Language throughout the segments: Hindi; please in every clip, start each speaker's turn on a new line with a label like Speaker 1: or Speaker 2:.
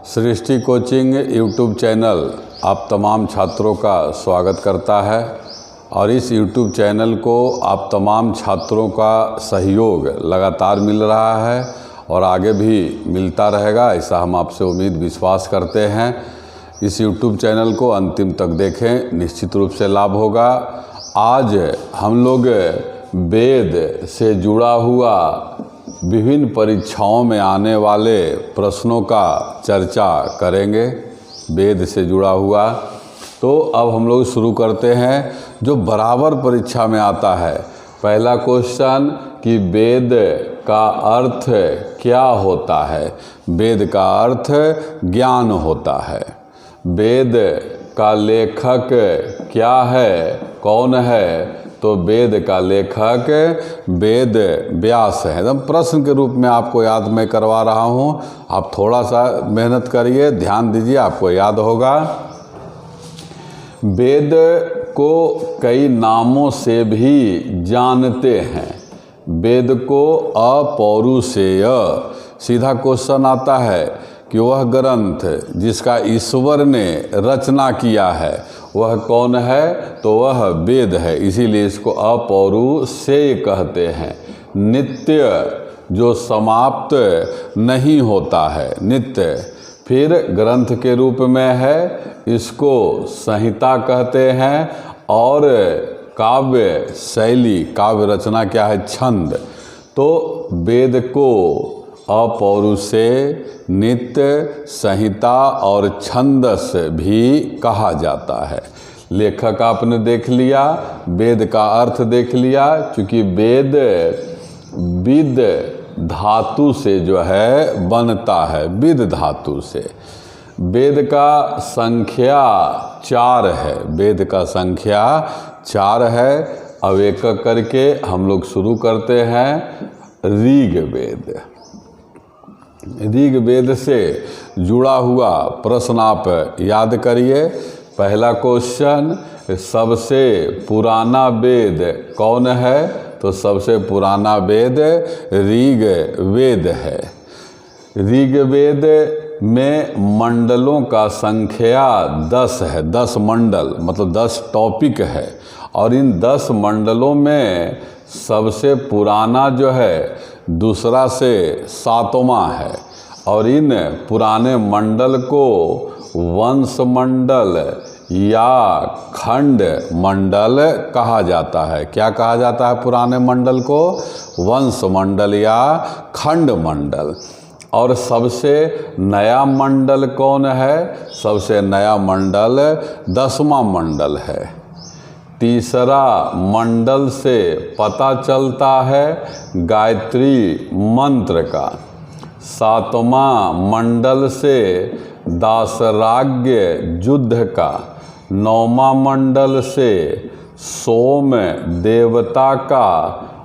Speaker 1: सृष्टि कोचिंग यूट्यूब चैनल आप तमाम छात्रों का स्वागत करता है और इस यूट्यूब चैनल को आप तमाम छात्रों का सहयोग लगातार मिल रहा है और आगे भी मिलता रहेगा, ऐसा हम आपसे उम्मीद विश्वास करते हैं। इस यूट्यूब चैनल को अंतिम तक देखें, निश्चित रूप से लाभ होगा। आज हम लोग वेद से जुड़ा हुआ विभिन्न परीक्षाओं में आने वाले प्रश्नों का चर्चा करेंगे, वेद से जुड़ा हुआ। तो अब हम लोग शुरू करते हैं जो बराबर परीक्षा में आता है। पहला क्वेश्चन कि वेद का अर्थ क्या होता है। वेद का अर्थ ज्ञान होता है। वेद का लेखक क्या है, कौन है? तो वेद का लेखक वेद व्यास है। एकदम प्रश्न के रूप में आपको याद मैं करवा रहा हूँ, आप थोड़ा सा मेहनत करिए, ध्यान दीजिए, आपको याद होगा। वेद को कई नामों से भी जानते हैं। वेद को अपौरुषेय, सीधा क्वेश्चन आता है कि वह ग्रंथ जिसका ईश्वर ने रचना किया है वह कौन है? तो वह वेद है, इसीलिए इसको अपौरुषेय कहते हैं। नित्य, जो समाप्त नहीं होता है, नित्य। फिर ग्रंथ के रूप में है, इसको संहिता कहते हैं। और काव्य शैली, काव्य रचना क्या है? छंद। तो वेद को अपौरुषेय, नित्य, संहिता और छंदस भी कहा जाता है। लेखक आपने देख लिया, वेद का अर्थ देख लिया। क्योंकि वेद विद धातु से जो है बनता है, विद धातु से। वेद का संख्या 4 है, वेद का संख्या 4 है। अब एक करके हम लोग शुरू करते हैं। ऋग्वेद, ऋग्वेद से जुड़ा हुआ प्रश्न आप याद करिए। पहला क्वेश्चन, सबसे पुराना वेद कौन है? तो सबसे पुराना वेद ऋग्वेद है। ऋग्वेद में मंडलों का संख्या 10 है, 10 मंडल, मतलब 10 टॉपिक है। और इन 10 मंडलों में सबसे पुराना जो है दूसरा से 7वां है। और इन पुराने मंडल को वंश मंडल या खंड मंडल कहा जाता है। क्या कहा जाता है पुराने मंडल को? वंश मंडल या खंड मंडल। और सबसे नया मंडल कौन है? सबसे नया मंडल 10वां मंडल है। तीसरा मंडल से पता चलता है गायत्री मंत्र का। 7वां मंडल से दासराग्य युद्ध का। 9वां मंडल से सोम देवता का।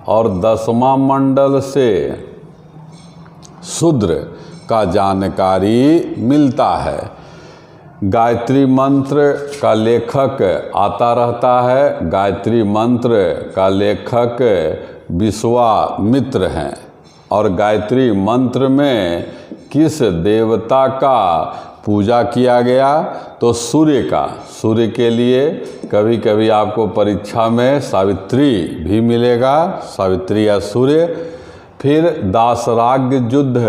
Speaker 1: और 10वां मंडल से शूद्र का जानकारी मिलता है। गायत्री मंत्र का लेखक आता रहता है। गायत्री मंत्र का लेखक विश्वामित्र हैं। और गायत्री मंत्र में किस देवता का पूजा किया गया? तो सूर्य का। सूर्य के लिए कभी कभी आपको परीक्षा में सावित्री भी मिलेगा, सावित्री या सूर्य। फिर दासराग्य युद्ध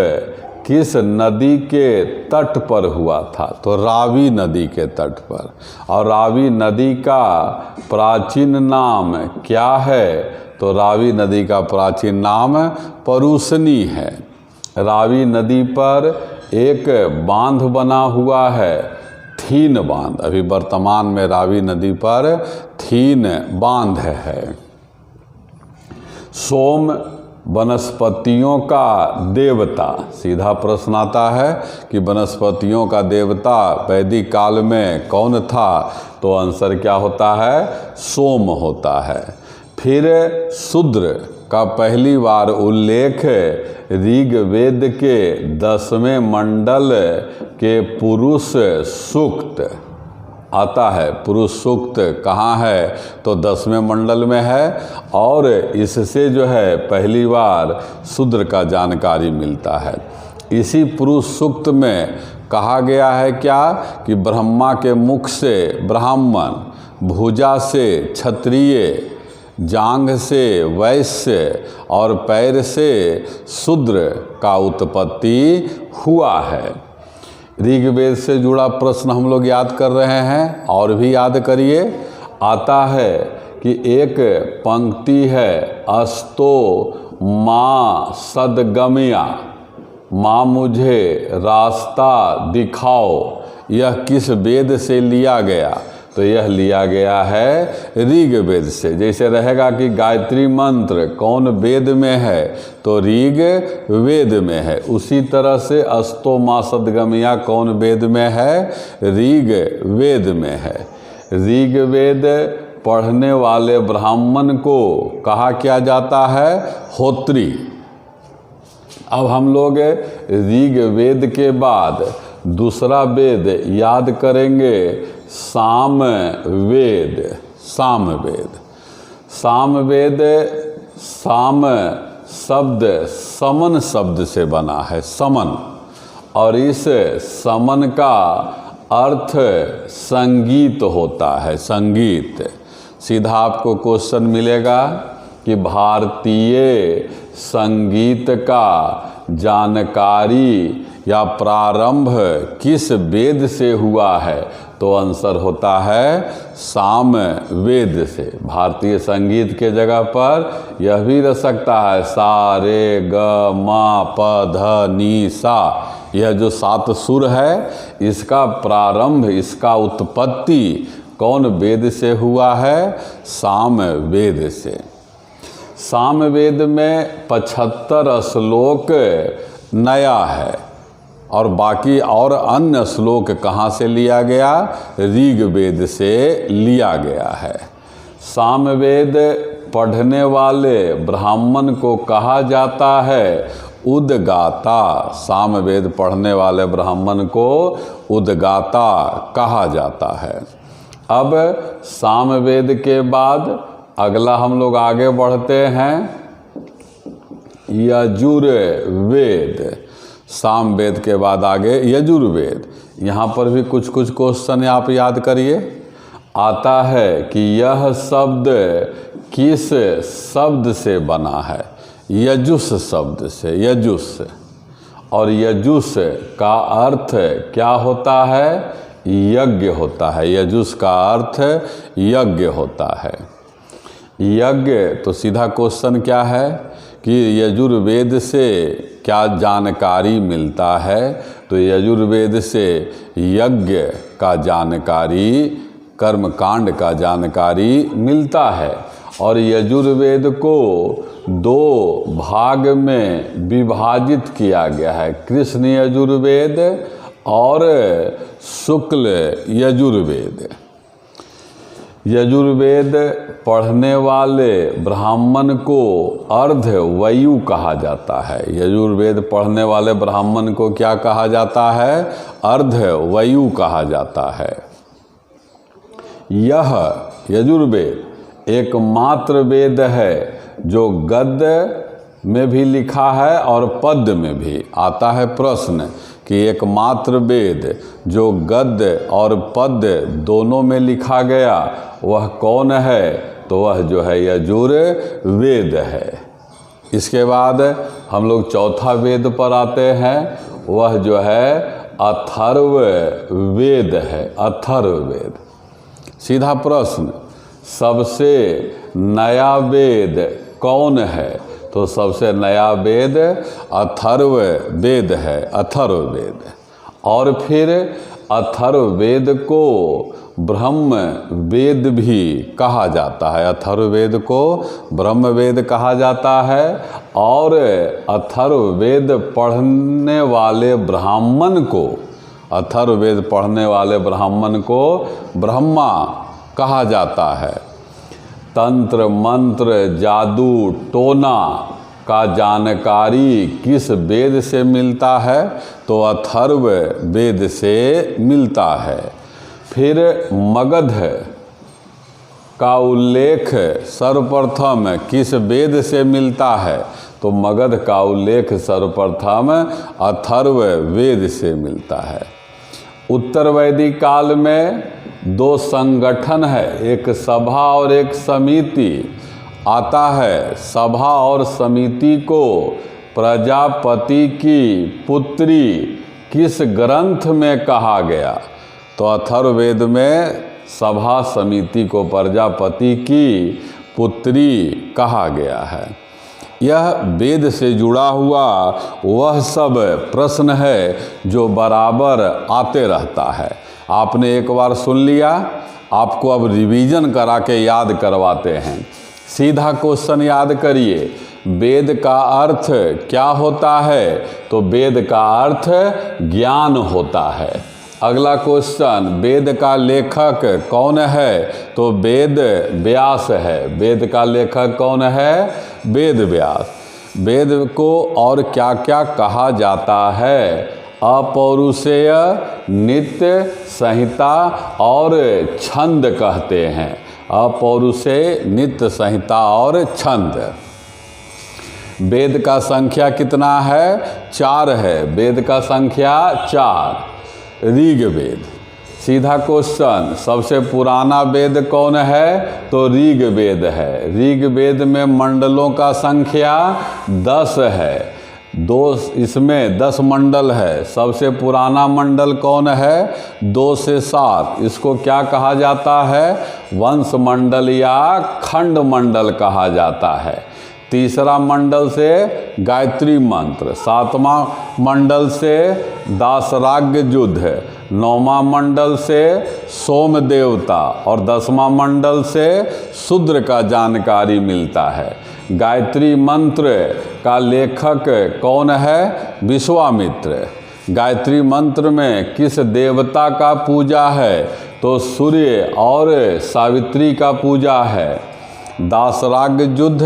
Speaker 1: किस नदी के तट पर हुआ था? तो रावी नदी के तट पर। और रावी नदी का प्राचीन नाम क्या है? तो रावी नदी का प्राचीन नाम परुशनी है। रावी नदी पर एक बांध बना हुआ है, थीन बांध। अभी वर्तमान में रावी नदी पर थीन बांध है। सोम वनस्पतियों का देवता। सीधा प्रश्न आता है कि वनस्पतियों का देवता वैदिक काल में कौन था? तो आंसर क्या होता है? सोम होता है। फिर शूद्र का पहली बार उल्लेख ऋग्वेद के 10वें मंडल के पुरुष सूक्त आता है। पुरुष सूक्त कहाँ है? तो 10वें मंडल में है। और इससे जो है पहली बार शूद्र का जानकारी मिलता है। इसी पुरुष सूक्त में कहा गया है क्या कि ब्रह्मा के मुख से ब्राह्मण, भुजा से क्षत्रिय, जांघ से वैश्य और पैर से शूद्र का उत्पत्ति हुआ है। ऋग्वेद से जुड़ा प्रश्न हम लोग याद कर रहे हैं, और भी याद करिए। आता है कि एक पंक्ति है, अस्तो माँ सदगमया, माँ मुझे रास्ता दिखाओ। यह किस वेद से लिया गया? तो यह लिया गया है ऋग्वेद से। जैसे रहेगा कि गायत्री मंत्र कौन वेद में है? तो ऋग्वेद में है। उसी तरह से अस्तो माँ सदगमया कौन वेद में है? ऋग्वेद में है। ऋग्वेद पढ़ने वाले ब्राह्मण को कहा क्या जाता है? होत्री। अब हम लोग ऋग्वेद के बाद दूसरा वेद याद करेंगे, सामवेद। सामवेद, सामवेद, साम शब्द समन शब्द से बना है, समन। और इस समन का अर्थ संगीत होता है, संगीत। सीधा आपको क्वेश्चन मिलेगा कि भारतीय संगीत का जानकारी या प्रारंभ किस वेद से हुआ है? तो आंसर होता है सामवेद से। भारतीय संगीत के जगह पर यह भी रह सकता है, सा रे ग म प ध नि सा। यह जो 7 सुर है, इसका प्रारंभ, इसका उत्पत्ति कौन वेद से हुआ है? सामवेद से। सामवेद में 75 श्लोक नया है, और बाकी और अन्य श्लोक कहाँ से लिया गया? ऋग्वेद से लिया गया है। सामवेद पढ़ने वाले ब्राह्मण को कहा जाता है उद्गाता। सामवेद पढ़ने वाले ब्राह्मण को उद्गाता कहा जाता है। अब सामवेद के बाद अगला हम लोग आगे बढ़ते हैं, यजुर्वेद। सामवेद के बाद आगे यजुर्वेद। यहाँ पर भी कुछ कुछ क्वेश्चन आप याद करिए। आता है कि यह शब्द किस शब्द से बना है? यजुस शब्द से, यजुस। और यजुस का अर्थ क्या होता है? यज्ञ होता है। यजुस का अर्थ यज्ञ होता है। यज्ञ, तो सीधा क्वेश्चन क्या है कि यजुर्वेद से क्या जानकारी मिलता है? तो यजुर्वेद से यज्ञ का जानकारी, कर्मकांड का जानकारी मिलता है। और यजुर्वेद को 2 भाग में विभाजित किया गया है, कृष्ण यजुर्वेद और शुक्ल यजुर्वेद। यजुर्वेद पढ़ने वाले ब्राह्मण को अर्धवयु कहा जाता है। यजुर्वेद पढ़ने वाले ब्राह्मण को क्या कहा जाता है? अर्धवयु कहा जाता है। यह यजुर्वेद एकमात्र वेद है जो गद्य में भी लिखा है और पद्य में भी। आता है प्रश्न कि एकमात्र वेद जो गद्य और पद्य दोनों में लिखा गया वह कौन है? तो वह जो है यजुर्वेद है। इसके बाद हम लोग चौथा वेद पर आते हैं, वह जो है अथर्ववेद है। अथर्ववेद। सीधा प्रश्न, सबसे नया वेद कौन है? तो सबसे नया वेद अथर्ववेद है, अथर्ववेद। और फिर अथर्ववेद को ब्रह्म वेद भी कहा जाता है। अथर्ववेद को ब्रह्म वेद कहा जाता है। और अथर्ववेद पढ़ने वाले ब्राह्मण को, अथर्ववेद पढ़ने वाले ब्राह्मण को ब्रह्मा कहा जाता है। तंत्र मंत्र जादू टोना का जानकारी किस वेद से मिलता है? तो अथर्व वेद से मिलता है। फिर मगध का उल्लेख सर्वप्रथम किस वेद से मिलता है? तो मगध का उल्लेख सर्वप्रथम अथर्व वेद से मिलता है। उत्तर वैदिक काल में दो संगठन है, एक सभा और एक समिति आता है। सभा और समिति को प्रजापति की पुत्री किस ग्रंथ में कहा गया? तो अथर्ववेद में सभा समिति को प्रजापति की पुत्री कहा गया है। यह वेद से जुड़ा हुआ वह सब प्रश्न है जो बराबर आते रहता है। आपने एक बार सुन लिया, आपको अब रिवीजन करा के याद करवाते हैं। सीधा क्वेश्चन याद करिए, वेद का अर्थ क्या होता है? तो वेद का अर्थ ज्ञान होता है। अगला क्वेश्चन, वेद का लेखक कौन है? तो वेद व्यास है। वेद का लेखक कौन है? वेद व्यास। वेद को और क्या क्या कहा जाता है? अपौरुषेय, नित्य, संहिता और छंद कहते हैं। अपौरुषेय, नित्य, संहिता और छंद। वेद का संख्या कितना है? 4 है। वेद का संख्या 4। ऋग्वेद। सीधा क्वेश्चन, सबसे पुराना वेद कौन है? तो ऋग्वेद है। ऋग्वेद में मंडलों का संख्या 10 है। इसमें 10 मंडल है। सबसे पुराना मंडल कौन है? 2 से 7। इसको क्या कहा जाता है? वंश मंडल या खंड मंडल कहा जाता है। तीसरा मंडल से गायत्री मंत्र, 7वां मंडल से दासराग्य युद्ध, 9वां मंडल से सोम देवता और 10वां मंडल से शूद्र का जानकारी मिलता है। गायत्री मंत्र का लेखक कौन है? विश्वामित्र। गायत्री मंत्र में किस देवता का पूजा है? तो सूर्य और सावित्री का पूजा है। दासराग्य युद्ध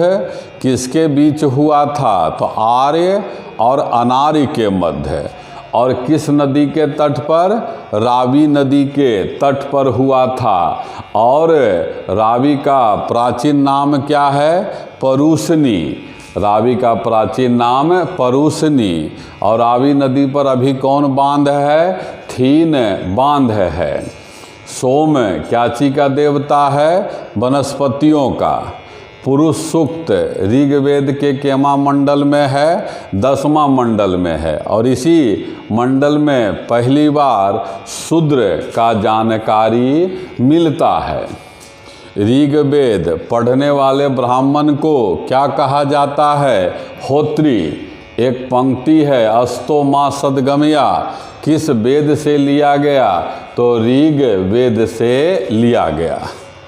Speaker 1: किसके बीच हुआ था? तो आर्य और अनार्य के मध्य। और किस नदी के तट पर? रावी नदी के तट पर हुआ था। और रावी का प्राचीन नाम क्या है? परूशनी। रावी का प्राचीन नाम परूशनी। और रावी नदी पर अभी कौन बांध है? थीन बांध है। सोम क्या चीज का देवता है? वनस्पतियों का। पुरुष सूक्त ऋग्वेद के केमा मंडल में है? 10वां मंडल में है। और इसी मंडल में पहली बार शूद्र का जानकारी मिलता है। ऋग्वेद पढ़ने वाले ब्राह्मण को क्या कहा जाता है? होत्री। एक पंक्ति है, अस्तो मा सदगमया, किस वेद से लिया गया? तो ऋग्वेद से लिया गया।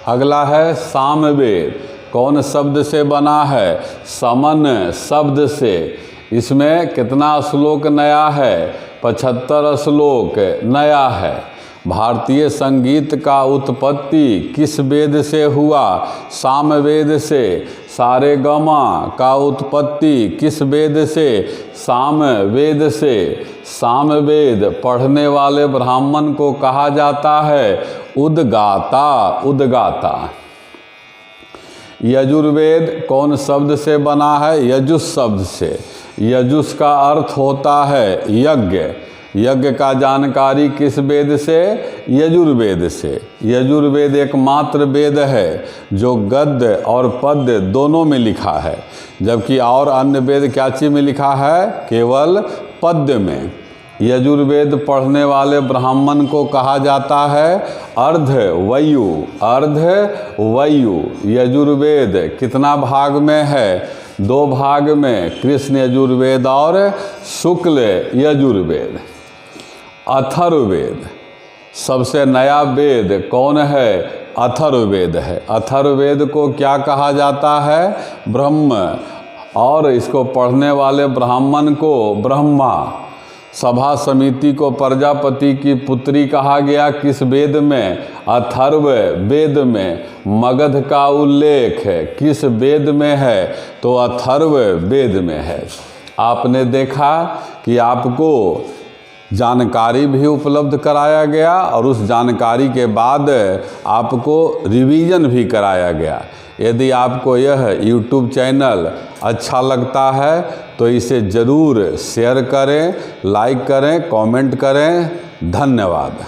Speaker 1: अगला है सामवेद। कौन शब्द से बना है? समन शब्द से। इसमें कितना श्लोक नया है? 75 श्लोक नया है। भारतीय संगीत का उत्पत्ति किस वेद से हुआ? सामवेद से। सारेगमा का उत्पत्ति किस वेद से? सामवेद से। सामवेद पढ़ने वाले ब्राह्मण को कहा जाता है उद्गाता। उद्गाता। यजुर्वेद कौन शब्द से बना है? यजुस शब्द से। यजुस का अर्थ होता है यज्ञ। यज्ञ का जानकारी किस वेद से? यजुर्वेद से। यजुर्वेद एकमात्र वेद है जो गद्य और पद्य दोनों में लिखा है, जबकि और अन्य वेद क्या चीज में लिखा है? केवल पद्य में। यजुर्वेद पढ़ने वाले ब्राह्मण को कहा जाता है अर्धवयु। अर्धवयु। यजुर्वेद कितना भाग में है? 2 भाग में, कृष्ण यजुर्वेद और शुक्ल यजुर्वेद। अथर्ववेद सबसे नया वेद कौन है? अथर्ववेद है। अथर्ववेद को क्या कहा जाता है? ब्रह्म। और इसको पढ़ने वाले ब्राह्मण को ब्रह्मा। सभा समिति को प्रजापति की पुत्री कहा गया किस वेद में? अथर्व वेद में। मगध का उल्लेख किस वेद में है? तो अथर्व वेद में है। आपने देखा कि आपको जानकारी भी उपलब्ध कराया गया और उस जानकारी के बाद आपको रिवीजन भी कराया गया। यदि आपको यह YouTube चैनल अच्छा लगता है तो इसे ज़रूर शेयर करें, लाइक करें, कमेंट करें। धन्यवाद।